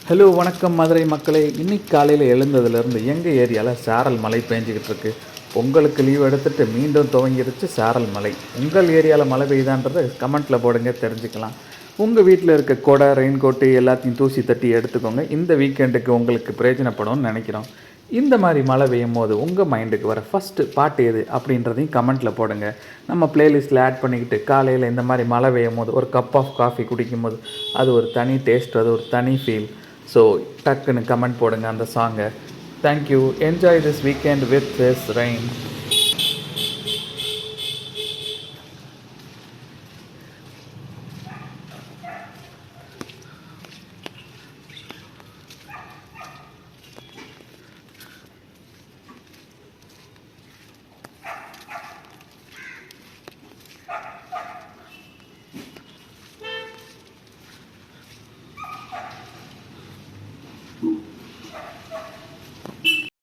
Hello வணக்கம் மதுரை மக்களே. இன்னைக்கு காலையில் எழுந்ததுலேருந்து எங்கள் ஏரியாவில் சாரல் மழை பேஞ்சிக்கிட்டு இருக்கு. பொங்கலுக்கு லீவ் எடுத்துகிட்டு மீண்டும் துவங்கிருச்சு சாரல் மழை. உங்கள் ஏரியாவில் மழை பெய்யுதான்றதை கமெண்ட்டில் போடுங்க, தெரிஞ்சுக்கலாம். உங்கள் வீட்டில் இருக்க கொடை, ரெயின் கோட்டு எல்லாத்தையும் தூசி தட்டி எடுத்துக்கோங்க. இந்த வீக்கெண்டுக்கு உங்களுக்கு பிரயோஜனப்படும்னு நினைக்கிறோம். இந்த மாதிரி மழை பெய்யும் போது உங்கள் மைண்டுக்கு வர ஃபஸ்ட்டு பாட்டு எது அப்படின்றதையும் கமெண்ட்டில் போடுங்க. நம்ம ப்ளேலிஸ்ட்டில் ஆட் பண்ணிக்கிட்டு காலையில் இந்த மாதிரி மழை பெய்யும் போது ஒரு கப் ஆஃப் காஃபி குடிக்கும்போது அது ஒரு தனி டேஸ்ட், அது ஒரு தனி ஃபீல். ஸோ டக்குன்னு கமெண்ட் போடுங்க அந்த சாங்கை. Thank you. Enjoy this weekend with this rain.